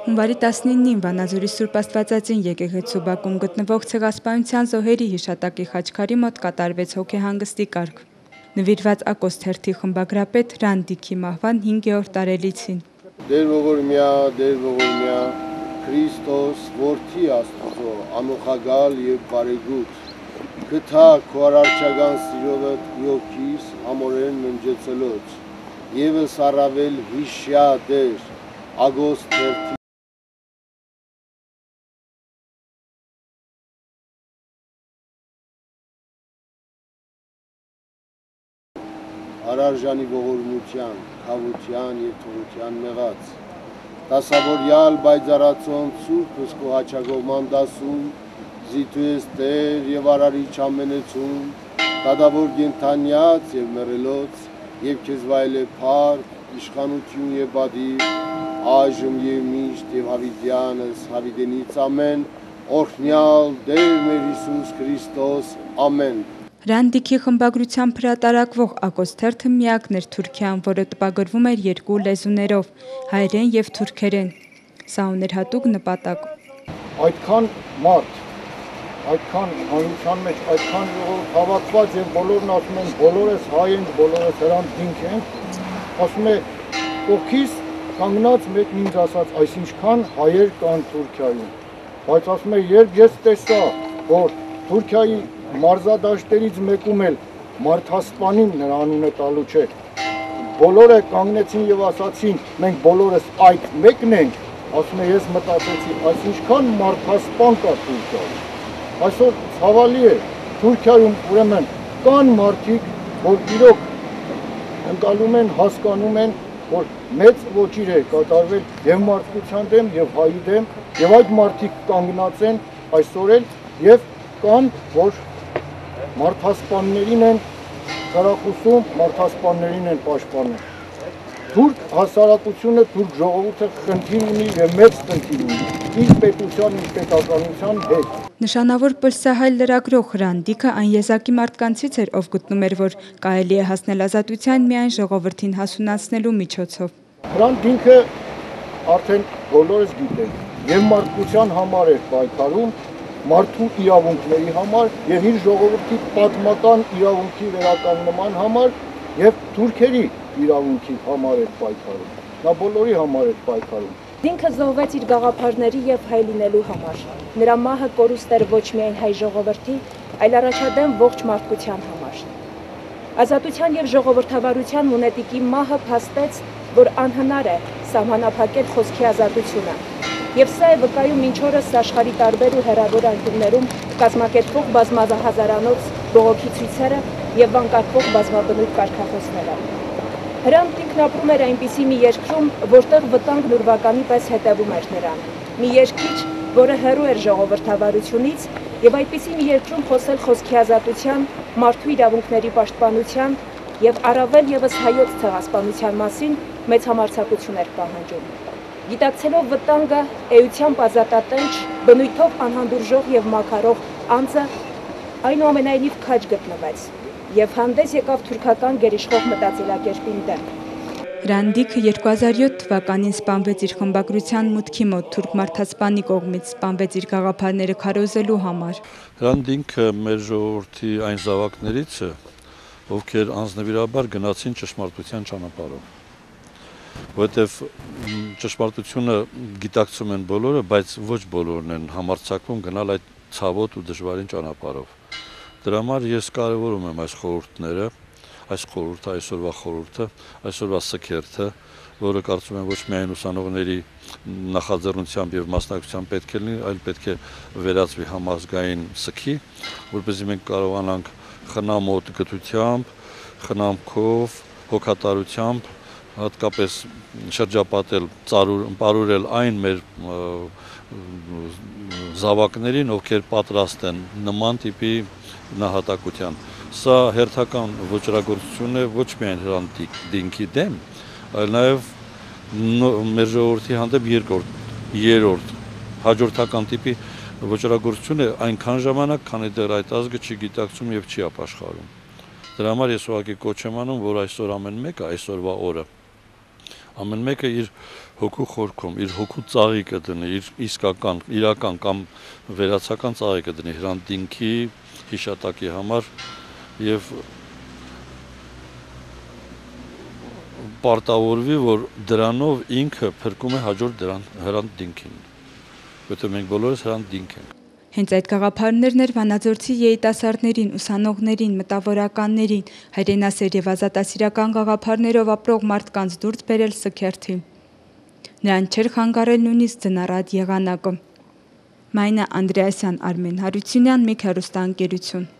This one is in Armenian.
Հունվարի 19-ին Վանաձորի Սուրբ Աստվածածին եկեղեցու բակում գտնվող Ցեղասպանության զոհերի հիշատակի խաչքարի մոտ կատարվեց հոգեհանգստի կարգ։ Նվիրված Ակոստ թերթի խմբագրապետ Ռանդիքի մահվան 5-րդ տարելիցին։ Դեր ողորմյա, Քրիստոս, որդի Աստծո, անոխագալ եւ բարեգութ, գթա քո արարչական սիրովդ յոգիս ամորեն մնջեցելոց, եւս առավել հիշյա դեր, Ակոստ թերթի Արարժանի ողորմության, քավության եւ թողության մեղած, դասավորյալ բայձարացոն սուրբս քո հաչագողման դասում, զիթուես Տեր եւ արարիչ ամենեցուն, դադավոր գենթանյաց եւ մեռելոց, եւ քեզ վայելե փառք, իշխանություն եւ բադիր, այժմ եւ միշտ եւ հավիտյանս հավիտենից ամեն, օրհնյալ Տեր մեր Հիսուս Քրիստոս, ամեն։ Ռանդիքի խմբագրությամբ հրատարակվող Ակոստ թերթը միակն էր Թուրքիան, որը տպագրվում էր 2 լեզուներով՝ հայերեն եւ թուրքերեն։ Սա ուներ հատուկ նպատակ։ Այդքան մարդ, այդքան հանրության մեջ, այդքան հավաքված եւ բոլորն ասում են, բոլորս հայ ենք, բոլորս հրանտ դինք ենք, ասում է կողքից կանգնած մեկն ինձ ասաց, այսինքան հայեր կան Թուրքիայում, բայց ասում է, երբ ես տեսա, որ Թուրքիայի մարզադաշտերից մեկում էլ մարդասպանին նրա անունը տալու չէ, բոլորը կանգնեցին եւ ասացին, մենք բոլորս այդ մեկն ենք, ասում է, ես մտածեցի, այսինքան մարդասպան կա Թուրքիայում, այսօր ցավալի է, Թուրքիայում ուրեմն կան մարդիկ, որ իրոք ընկալում են, հասկանում են, որ մեծ ոչիր է կատարվել եւ մարդկության դեմ եւ հայի դեմ եւ այդ մարդիկ կանգնած են այսօր էլ եւ կան, որ մարդասպաններին են խրախուսում, մարդասպաններին են պաշտպանում։ Թուրք հասարակությունը, թուրք ժողովուրդը խնդիր ունի եւ մեծ խնդիր ունի իր պետության, իր պետականության հետ։ Նշանավոր պլսահայ լրագրող Ռանդիկը այն եզակի մարդկանցից էր, ով գտնում էր, որ կարելի է հասնել ազատության միայն ժողովրդին հասունացնելու միջոցով։ Ռանդիկը արդեն բոլորս գիտենք, եւ մարդկության համար էր պայքարում, մարդու իրավունքների համար եւ իր ժողովրդի պատմական իրավունքի վերականգնման համար եւ թուրքերի իրավունքի համար էր պայքարում։ Նա բոլորի համար էր պայքարում։ Ինքը զոհվեց իր գաղափարների եւ հայ լինելու համար։ Նրա մահը կորուստ էր ոչ միայն հայ ժողովրդի, այլ առաջադեմ ողջ մարդկության համար։ Ազատության եւ ժողովրդավարության հունետիկի մահը փաստեց, որ անհնար է սահմանափակել խոսքի ազատությունը։ Եվ սա է վկայում մինչ օրս աշխարհի տարբեր ու հեռավոր անկյուններում կազմակերպվող բազմահազարանոց բողոքի ցույցերը եւ վանկարկվող բազմաբնույթ կարգախոսները։ Հրանտ ինքն ապրում էր այնպիսի մի երկրում, որտեղ վտանգն ուրվականի պես հետևում էր նրան։ Մի երկիր, որը հեռու էր ժողովրդավարությունից եւ այդպիսի մի երկրում խոսել խոսքի ազատության, մարդու իրավունքների պաշտպանության եւ առավել եւս հայոց ցեղասպանության մասին մեծ համարձակություն էր պահանջում։ Գիտակցելով վտանգը, էությամբ ազատատենչ, բնույթով անհանդուրժող եւ մաքարող անձը այնուամենայնիվ քաջ գտնվեց եւ հանդես եկավ թուրքական գերիշխող մտածելակերպին դեմ։ Ռանդիկը 2007 թվականին սպանվեց իր խմբագրության մուտքի մոտ թուրք մարդասպանի կողմից, սպանվեց իր գաղափարները քարոզելու համար։ Ռանդիկը մեր ժողովրդի այն զավակներից է, ովքեր անձնվիրաբար գնացին ճշմարտության ճանապարհով։ Որտեվ ճշմարտությունը գիտակցում են բոլորը, բայց ոչ բոլորն են համարձակվում գնալ այդ ցավոտ ու դժվարին ճանապարհով։ Դրա համար ես կարևորում եմ այս խորհուրդները, այս խորհուրդը, այսօրվա խորհուրդը, այսօրվա սքերթը, որը կարծում եմ ոչ միայն ուսանողների նախաձեռնությամբ եւ մասնակցությամբ պետք է լինի, այլ պետք է վերածվի համազգային սքի, որպեսզի մենք կարողանանք խնամոտ գթությամբ, խնամքով, հոգատարությամբ հատկապես շրջապատել, պարուրել այն մեր զավակներին, ովքեր պատրաստ են նման տիպի նահատակության։ Սա հերթական ոճրագործություն է ոչ միայն Հրանտ դինքի դեմ, այլ նաև մեր ժողովրդի հանդեպ երրորդ հաջորդական տիպի ոճրագործություն է այնքան ժամանակ, քանի դեռ այդ ազգը չի գիտակցում եւ չի ապաշխարում։ Դրա համար ես ուղղակի կոչ եմ անում, որ այսօր ամեն մեկը այսօրվա օրը ամեն մեկը իր հոգու խորքում իր հոգու ծաղիկը դնի, իր իսկական, իրական կամ վերացական ծաղիկը դնի Հրանտ Դինքի հիշատակի համար եւ պարտավորվի, որ դրանով ինքը փրկում է հաջորդ դրան Հրանտ Դինքին, որտեղ մենք բոլորս Հրանտ Դինք ենք։ Հենց այդ գաղափարներն էր Վանաձորցի երիտասարդներին, ուսանողներին, մտավորականներին, հայրենասեր եւ ազատասիրական գաղափարներով ապրող մարդկանց դուրս բերել սքերթի։ Նրան չէր խանգարել նույնիսկ ձնառատ եղանակը։ Մայնա Անդրեասյան, Արմեն Հարությունյան, Միք հեռուստաընկերություն։